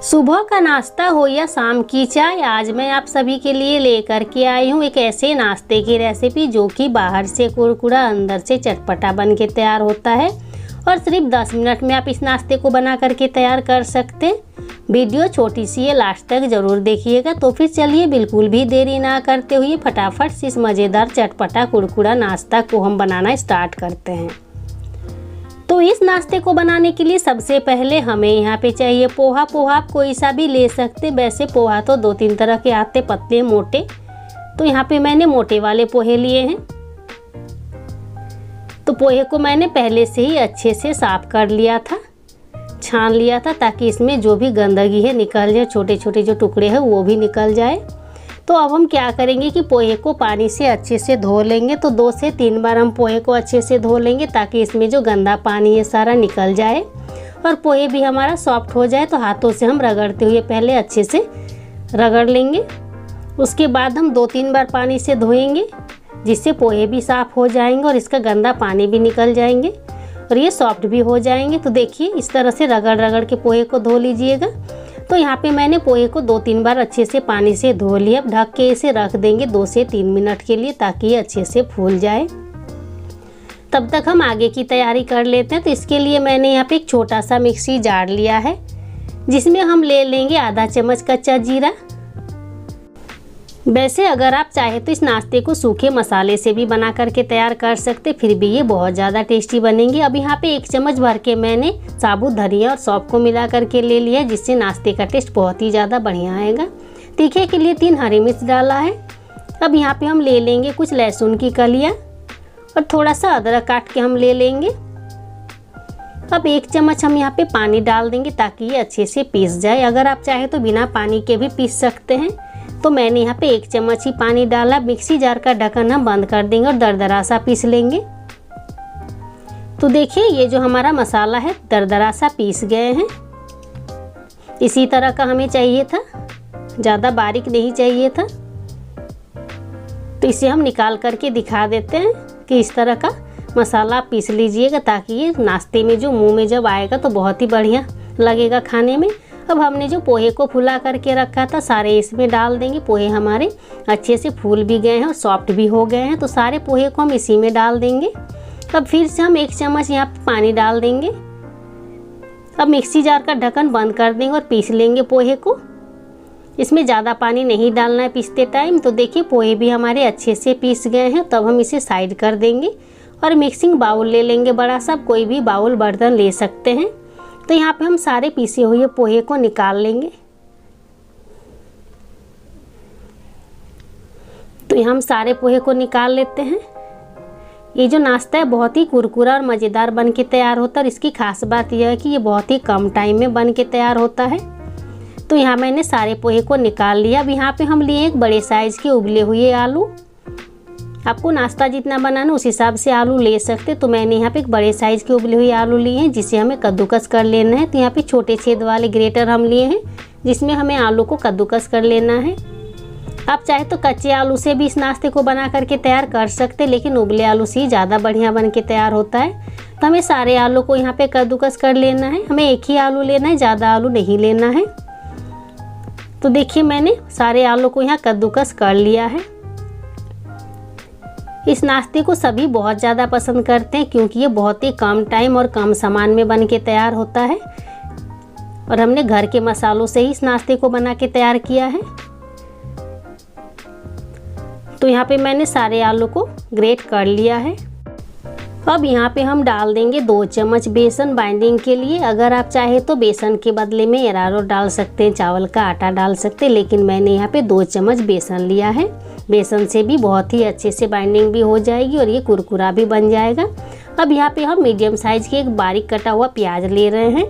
सुबह का नाश्ता हो या शाम की चाय, आज मैं आप सभी के लिए लेकर के आई हूँ एक ऐसे नाश्ते की रेसिपी जो कि बाहर से कुरकुरा अंदर से चटपटा बन के तैयार होता है और सिर्फ 10 मिनट में आप इस नाश्ते को बना करके तैयार कर सकते हैं। वीडियो छोटी सी है, लास्ट तक ज़रूर देखिएगा। तो फिर चलिए बिल्कुल भी देरी ना करते हुए फटाफट से इस मज़ेदार चटपटा कुरकुरा नाश्ता को हम बनाना स्टार्ट करते हैं। तो इस नाश्ते को बनाने के लिए सबसे पहले हमें यहाँ पे चाहिए पोहा। पोहा आप कोई सा भी ले सकते, वैसे पोहा तो 2-3 तरह के आते, पतले मोटे। तो यहाँ पे मैंने मोटे वाले पोहे लिए हैं। तो पोहे को मैंने पहले से ही अच्छे से साफ कर लिया था, छान लिया था, ताकि इसमें जो भी गंदगी है निकल जाए, छोटे छोटे जो टुकड़े हैं वो भी निकल जाए। तो अब हम क्या करेंगे कि पोहे को पानी से अच्छे से धो लेंगे। तो 2 से 3 बार हम पोहे को अच्छे से धो लेंगे ताकि इसमें जो गंदा पानी है सारा निकल जाए और पोहे भी हमारा सॉफ्ट हो जाए। तो हाथों से हम रगड़ते हुए पहले अच्छे से रगड़ लेंगे। उसके बाद हम 2-3 बार पानी से धोएंगे, जिससे पोहे भी साफ़ हो जाएंगे और इसका गंदा पानी भी निकल जाएंगे और ये सॉफ्ट भी हो जाएंगे। तो देखिए इस तरह से रगड़ रगड़ के पोहे को धो लीजिएगा। तो यहाँ पे मैंने पोहे को 2-3 बार अच्छे से पानी से धो लिया। अब ढक के इसे रख देंगे 2 से 3 मिनट के लिए, ताकि ये अच्छे से फूल जाए। तब तक हम आगे की तैयारी कर लेते हैं। तो इसके लिए मैंने यहाँ पे एक छोटा सा मिक्सी जार लिया है, जिसमें हम ले लेंगे आधा चम्मच कच्चा जीरा। वैसे अगर आप चाहे तो इस नाश्ते को सूखे मसाले से भी बना करके तैयार कर सकते, फिर भी ये बहुत ज़्यादा टेस्टी बनेंगे। अब यहाँ पे 1 चम्मच भर के मैंने साबुत धनिया और सौंफ को मिला करके ले लिया, जिससे नाश्ते का टेस्ट बहुत ही ज़्यादा बढ़िया आएगा। तीखे के लिए 3 हरी मिर्च डाला है। अब यहाँ पे हम ले लेंगे कुछ लहसुन की कलियाँ और थोड़ा सा अदरक काट के हम ले लेंगे। अब 1 चम्मच हम यहाँ पे पानी डाल देंगे ताकि ये अच्छे से पीस जाए। अगर आप चाहे तो बिना पानी के भी पीस सकते हैं। तो मैंने यहाँ पे 1 चम्मच ही पानी डाला। मिक्सी जार का ढक्कन हम बंद कर देंगे और दरदरा सा पीस लेंगे। तो देखिए ये जो हमारा मसाला है दरदरा सा पीस गए हैं। इसी तरह का हमें चाहिए था, ज़्यादा बारीक नहीं चाहिए था। तो इसे हम निकाल करके दिखा देते हैं कि इस तरह का मसाला पीस लीजिएगा, ताकि ये नाश्ते में जो मुँह में जब आएगा तो बहुत ही बढ़िया लगेगा खाने में। अब हमने जो पोहे को फुला करके रखा था सारे इसमें डाल देंगे। पोहे हमारे अच्छे से फूल भी गए हैं और सॉफ्ट भी हो गए हैं। तो सारे पोहे को हम इसी में डाल देंगे। अब फिर से हम 1 चम्मच यहाँ पे पानी डाल देंगे। अब मिक्सी जार का ढक्कन बंद कर देंगे और पीस लेंगे पोहे को। इसमें ज़्यादा पानी नहीं डालना है पीसते टाइम। तो देखिए पोहे भी हमारे अच्छे से पीस गए हैं। तब हम इसे साइड कर देंगे और मिक्सिंग बाउल ले लेंगे बड़ा सा, कोई भी बाउल बर्तन ले सकते हैं। तो यहाँ पे हम सारे पीसे हुए पोहे को निकाल लेंगे। तो यहाँ हम सारे पोहे को निकाल लेते हैं। ये जो नाश्ता है बहुत ही कुरकुरा और मज़ेदार बन के तैयार होता है और इसकी खास बात यह है कि ये बहुत ही कम टाइम में बन के तैयार होता है। तो यहाँ मैंने सारे पोहे को निकाल लिया। अब यहाँ पे हम लिए एक बड़े साइज़ के उबले हुए आलू। आपको नाश्ता जितना बनाना उस हिसाब से आलू ले सकते। तो मैंने यहाँ पे एक बड़े साइज़ के उबले हुए आलू लिए हैं, जिसे हमें कद्दूकस कर लेना है। तो यहाँ पे छोटे छेद वाले ग्रेटर हम लिए हैं, जिसमें हमें आलू को कद्दूकस कर लेना है। आप चाहे तो कच्चे आलू से भी इस नाश्ते को बना करके तैयार कर सकते, लेकिन उबले आलू से ही ज़्यादा बढ़िया बन के तैयार होता है। तो हमें सारे आलू को यहाँ पे कद्दूकस कर लेना है। हमें एक ही आलू लेना है, ज़्यादा आलू नहीं लेना है। तो देखिए मैंने सारे आलू को यहाँ कद्दूकस कर लिया है। इस नाश्ते को सभी बहुत ज़्यादा पसंद करते हैं, क्योंकि ये बहुत ही कम टाइम और कम सामान में बन के तैयार होता है और हमने घर के मसालों से ही इस नाश्ते को बना के तैयार किया है। तो यहाँ पे मैंने सारे आलू को ग्रेट कर लिया है। अब यहाँ पे हम डाल देंगे 2 चम्मच बेसन बाइंडिंग के लिए। अगर आप चाहे तो बेसन के बदले में अरारोट डाल सकते हैं, चावल का आटा डाल सकते हैं, लेकिन मैंने यहाँ पे 2 चम्मच बेसन लिया है। बेसन से भी बहुत ही अच्छे से बाइंडिंग भी हो जाएगी और ये कुरकुरा भी बन जाएगा। अब यहाँ पे हम मीडियम साइज़ के एक बारीक कटा हुआ प्याज ले रहे हैं।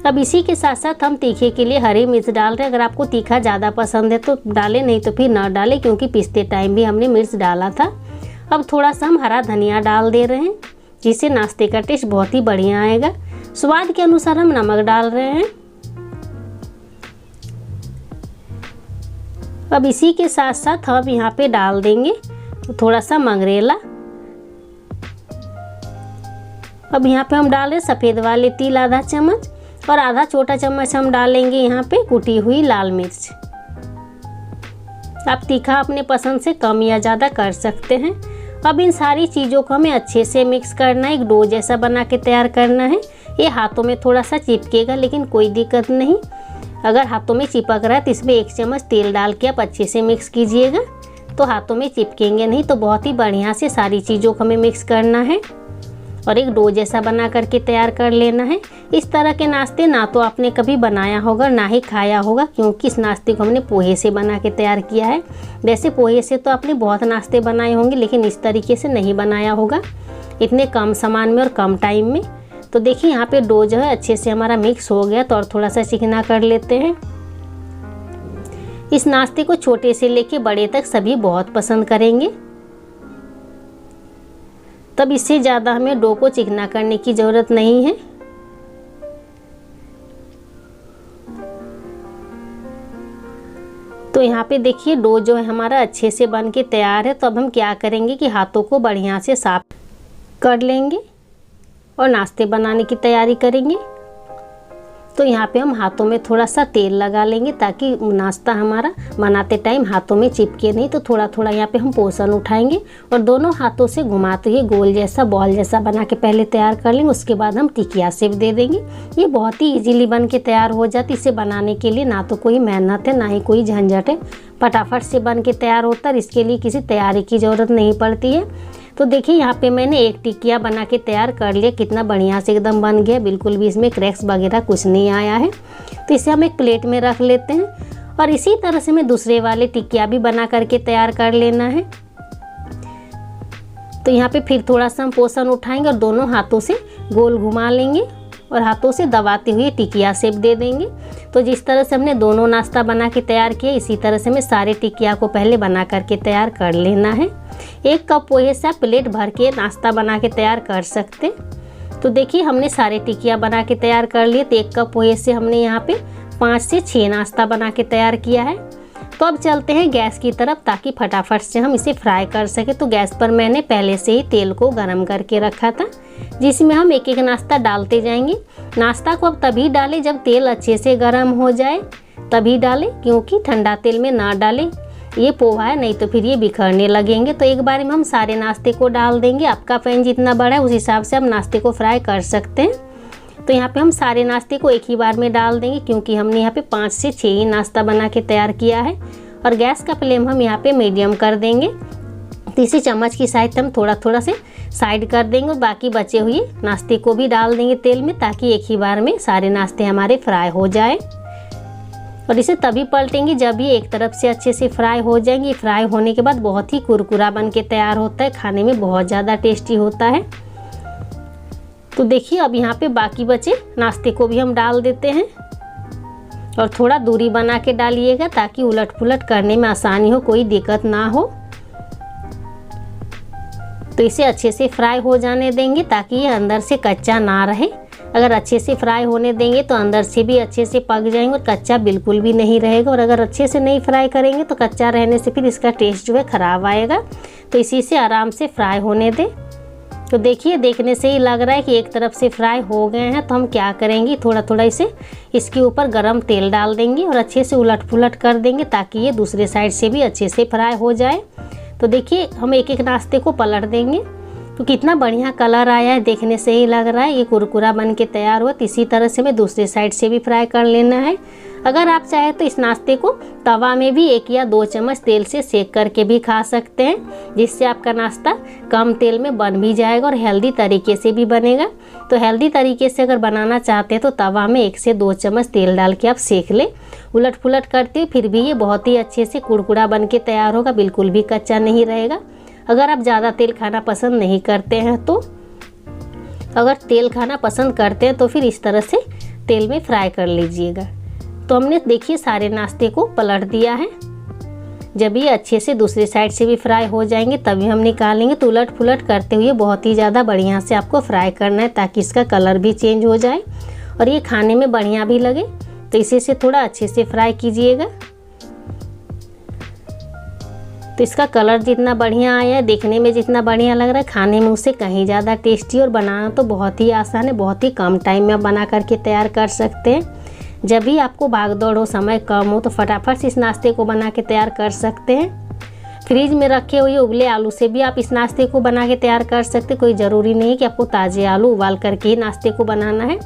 अब इसी के साथ साथ हम तीखे के लिए हरी मिर्च डाल रहे हैं। अगर आपको तीखा ज़्यादा पसंद है तो डालें, नहीं तो फिर ना डालें, क्योंकि पीसते टाइम भी हमने मिर्च डाला था। अब थोड़ा सा हम हरा धनिया डाल दे रहे हैं, जिससे नाश्ते का टेस्ट बहुत ही बढ़िया आएगा। स्वाद के अनुसार हम नमक डाल रहे हैं। अब इसी के साथ साथ हम यहाँ पे डाल देंगे थोड़ा सा मंगरेला। अब यहाँ पे हम डाल रहे सफ़ेद वाले तिल आधा चम्मच। और आधा छोटा चम्मच हम डालेंगे यहाँ पे कुटी हुई लाल मिर्च। आप तीखा अपने पसंद से कम या ज़्यादा कर सकते हैं। अब इन सारी चीज़ों को हमें अच्छे से मिक्स करना है, एक डो जैसा बना के तैयार करना है। ये हाथों में थोड़ा सा चिपकेगा लेकिन कोई दिक्कत नहीं। अगर हाथों में चिपक रहा है तो इसमें 1 चम्मच तेल डाल के आप अच्छे से मिक्स कीजिएगा, तो हाथों में चिपकेंगे नहीं। तो बहुत ही बढ़िया से सारी चीज़ों को हमें मिक्स करना है और एक डो जैसा बना करके तैयार कर लेना है। इस तरह के नाश्ते ना तो आपने कभी बनाया होगा ना ही खाया होगा, क्योंकि इस नाश्ते को हमने पोहे से बना के तैयार किया है। वैसे पोहे से तो आपने बहुत नाश्ते बनाए होंगे, लेकिन इस तरीके से नहीं बनाया होगा, इतने कम सामान में और कम टाइम में। तो देखिए यहाँ पे डो जो है अच्छे से हमारा मिक्स हो गया, तो और थोड़ा सा चिकना कर लेते हैं। इस नाश्ते को छोटे से लेके बड़े तक सभी बहुत पसंद करेंगे। तब इससे ज़्यादा हमें डो को चिकना करने की ज़रूरत नहीं है। तो यहाँ पे देखिए डो जो है हमारा अच्छे से बन के तैयार है। तो अब हम क्या करेंगे कि हाथों को बढ़िया से साफ कर लेंगे और नाश्ते बनाने की तैयारी करेंगे। तो यहाँ पे हम हाथों में थोड़ा सा तेल लगा लेंगे ताकि नाश्ता हमारा बनाते टाइम हाथों में चिपके नहीं। तो थोड़ा थोड़ा यहाँ पे हम पोर्शन उठाएंगे और दोनों हाथों से घुमाते हुए गोल जैसा बॉल जैसा बना के पहले तैयार कर लेंगे। उसके बाद हम टिकिया शेप दे देंगे। ये बहुत ही इजीली बन के तैयार हो जाती है। इसे बनाने के लिए ना तो कोई मेहनत है ना ही कोई झंझट है, फटाफट से बन के तैयार होता है। इसके लिए किसी तैयारी की ज़रूरत नहीं पड़ती है। तो देखिए यहाँ पे मैंने एक टिकिया बना के तैयार कर लिया, कितना बढ़िया से एकदम बन गया, बिल्कुल भी इसमें क्रैक्स वगैरह कुछ नहीं आया है। तो इसे हम एक प्लेट में रख लेते हैं और इसी तरह से हमें दूसरे वाले टिकिया भी बना करके तैयार कर लेना है। तो यहाँ पे फिर थोड़ा सा हम पोर्शन उठाएंगे और दोनों हाथों से गोल घुमा लेंगे और हाथों से दबाते हुए टिकिया शेप दे देंगे। तो जिस तरह से हमने दोनों नाश्ता बना के तैयार किया, इसी तरह से हमें सारे टिकिया को पहले बना करके तैयार कर लेना है। 1 कप पोहे से आप प्लेट भर के नाश्ता बना के तैयार कर सकते। तो देखिए हमने सारे टिकिया बना के तैयार कर लिए। तो 1 कप पोहे से हमने यहाँ पे 5 से 6 नाश्ता बना के तैयार किया है। तो अब चलते हैं गैस की तरफ ताकि फटाफट से हम इसे फ्राई कर सके। तो गैस पर मैंने पहले से ही तेल को गर्म करके रखा था, जिसमें हम एक एक नाश्ता डालते जाएंगे। नाश्ता को अब तभी डालें जब तेल अच्छे से गर्म हो जाए, तभी डालें, क्योंकि ठंडा तेल में ना डालें। ये पोहा है, नहीं तो फिर ये बिखरने लगेंगे। तो एक बार में हम सारे नाश्ते को डाल देंगे। आपका पैन जितना बड़ा है उस हिसाब से आप नाश्ते को फ्राई कर सकते हैं। तो यहाँ पे हम सारे नाश्ते को एक ही बार में डाल देंगे, क्योंकि हमने यहाँ पे 5 से 6 ही नाश्ता बना के तैयार किया है। और गैस का फ्लेम हम यहाँ पे मीडियम कर देंगे। तो इसी चम्मच की साइड हम थोड़ा थोड़ा से साइड कर देंगे और बाकी बचे हुए नाश्ते को भी डाल देंगे तेल में, ताकि एक ही बार में सारे नाश्ते हमारे फ्राई हो जाए। और इसे तभी पलटेंगे जब ये एक तरफ से अच्छे से फ्राई हो जाएंगे। फ्राई होने के बाद बहुत ही कुरकुरा बन के तैयार होता है, खाने में बहुत ज़्यादा टेस्टी होता है। तो देखिए अब यहाँ पे बाकी बचे नाश्ते को भी हम डाल देते हैं और थोड़ा दूरी बना के डालिएगा ताकि उलट पुलट करने में आसानी हो, कोई दिक्कत ना हो। तो इसे अच्छे से फ्राई हो जाने देंगे ताकि ये अंदर से कच्चा ना रहे। अगर अच्छे से फ्राई होने देंगे तो अंदर से भी अच्छे से पक जाएंगे और कच्चा बिल्कुल भी नहीं रहेगा। और अगर अच्छे से नहीं फ्राई करेंगे तो कच्चा रहने से फिर इसका टेस्ट जो है ख़राब आएगा। तो इसी से आराम से फ्राई होने दें। तो देखिए देखने से ही लग रहा है कि एक तरफ से फ्राई हो गए हैं। तो हम क्या करेंगे, थोड़ा थोड़ा इसे इसके ऊपर गरम तेल डाल देंगे और अच्छे से उलट पुलट कर देंगे ताकि ये दूसरे साइड से भी अच्छे से फ्राई हो जाए। तो देखिए हम एक एक नाश्ते को पलट देंगे। तो कितना बढ़िया कलर आया है, देखने से ही लग रहा है ये कुरकुरा बन के तैयार हुआ। तो इसी तरह से हमें दूसरे साइड से भी फ्राई कर लेना है। अगर आप चाहे तो इस नाश्ते को तवा में भी 1 या 2 चम्मच तेल से सेक करके भी खा सकते हैं, जिससे आपका नाश्ता कम तेल में बन भी जाएगा और हेल्दी तरीके से भी बनेगा। तो हेल्दी तरीके से अगर बनाना चाहते हैं तो तवा में 1 से 2 चम्मच तेल डाल के आप सेक लें, उलट पुलट करते हुए। फिर भी ये बहुत ही अच्छे से कुरकुरा बन के तैयार होगा, बिल्कुल भी कच्चा नहीं रहेगा। अगर आप ज़्यादा तेल खाना पसंद नहीं करते हैं तो अगर तेल खाना पसंद करते हैं तो फिर इस तरह से तेल में फ्राई कर लीजिएगा। तो हमने देखिए सारे नाश्ते को पलट दिया है। जब ये अच्छे से दूसरी साइड से भी फ्राई हो जाएंगे तभी हम निकालेंगे। तो उलट पुलट करते हुए बहुत ही ज़्यादा बढ़िया से आपको फ्राई करना है ताकि इसका कलर भी चेंज हो जाए और ये खाने में बढ़िया भी लगे। तो इसी से थोड़ा अच्छे से फ्राई कीजिएगा। तो इसका कलर जितना बढ़िया आया है, देखने में जितना बढ़िया लग रहा है, खाने में उससे कहीं ज़्यादा टेस्टी और बनाना तो बहुत ही आसान है। बहुत ही कम टाइम में आप बना करके तैयार कर सकते हैं। जब भी आपको भाग दौड़ हो, समय कम हो, तो फटाफट से इस नाश्ते को बना के तैयार कर सकते हैं। फ्रिज में रखे हुए उबले आलू से भी आप इस नाश्ते को बना के तैयार कर सकते हैं। कोई ज़रूरी नहीं कि आपको ताज़े आलू उबाल करके ही नाश्ते को बनाना है।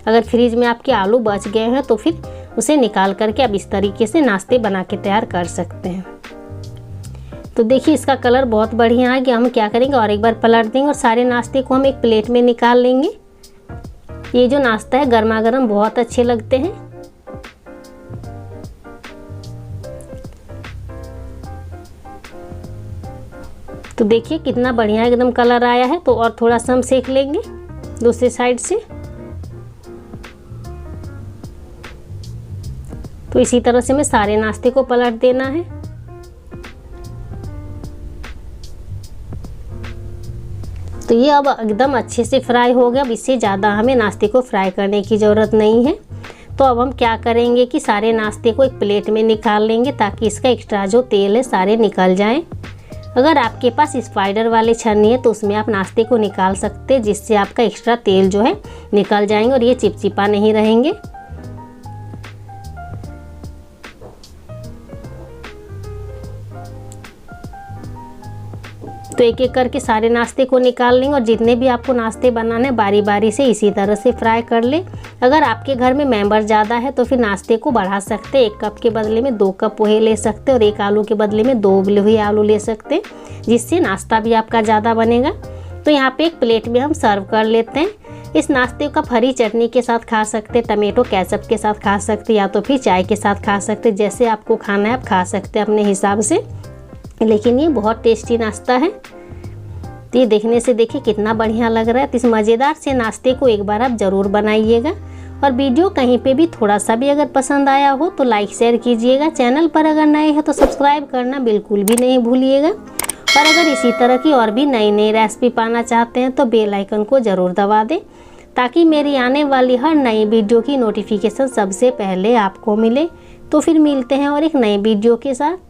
अगर फ्रिज में आपके आलू बच गए हैं तो फिर उसे निकाल करके आप इस तरीके से नाश्ते बना के तैयार कर सकते हैं। तो देखिए इसका कलर बहुत बढ़िया है कि हम क्या करेंगे और एक बार पलट देंगे और सारे नाश्ते को हम एक प्लेट में निकाल लेंगे। ये जो नाश्ता है गर्मा गर्म बहुत अच्छे लगते हैं। तो देखिए कितना बढ़िया एकदम कलर आया है। तो और थोड़ा सा हम सेक लेंगे दूसरी साइड से। तो इसी तरह से हमें सारे नाश्ते को पलट देना है। तो ये अब एकदम अच्छे से फ्राई हो गया। अब इससे ज़्यादा हमें नाश्ते को फ्राई करने की ज़रूरत नहीं है। तो अब हम क्या करेंगे कि सारे नाश्ते को एक प्लेट में निकाल लेंगे ताकि इसका एक्स्ट्रा जो तेल है सारे निकल जाएं। अगर आपके पास स्पाइडर वाले छन्नी है तो उसमें आप नाश्ते को निकाल सकते हैं, जिससे आपका एक्स्ट्रा तेल जो है निकल जाएंगे और ये चिपचिपा नहीं रहेंगे। तो एक एक करके सारे नाश्ते को निकाल लेंगे और जितने भी आपको नाश्ते बनाने बारी बारी से इसी तरह से फ्राई कर ले। अगर आपके घर में मेंबर ज़्यादा है तो फिर नाश्ते को बढ़ा सकते हैं। 1 कप के बदले में 2 कप पोहे ले सकते हैं और 1 आलू के बदले में 2 उबले हुए आलू ले सकते हैं, जिससे नाश्ता भी आपका ज़्यादा बनेगा। तो यहाँ पे एक प्लेट में हम सर्व कर लेते हैं। इस नाश्ते को हरी चटनी के साथ खा सकते हैं, टमेटो केचप के साथ खा सकते हैं, या तो फिर चाय के साथ खा सकते हैं। जैसे आपको खाना है आप खा सकते हैं अपने हिसाब से, लेकिन ये बहुत टेस्टी नाश्ता है। तो ये देखने से देखिए कितना बढ़िया लग रहा है। तो इस मज़ेदार से नाश्ते को एक बार आप ज़रूर बनाइएगा। और वीडियो कहीं पे भी थोड़ा सा भी अगर पसंद आया हो तो लाइक शेयर कीजिएगा। चैनल पर अगर नए हैं तो सब्सक्राइब करना बिल्कुल भी नहीं भूलिएगा। और अगर इसी तरह की और भी नई नई रेसिपी पाना चाहते हैं तो बेल आइकन को ज़रूर दबा दें, ताकि मेरी आने वाली हर नई वीडियो की नोटिफिकेशन सबसे पहले आपको मिले। तो फिर मिलते हैं और एक नई वीडियो के साथ।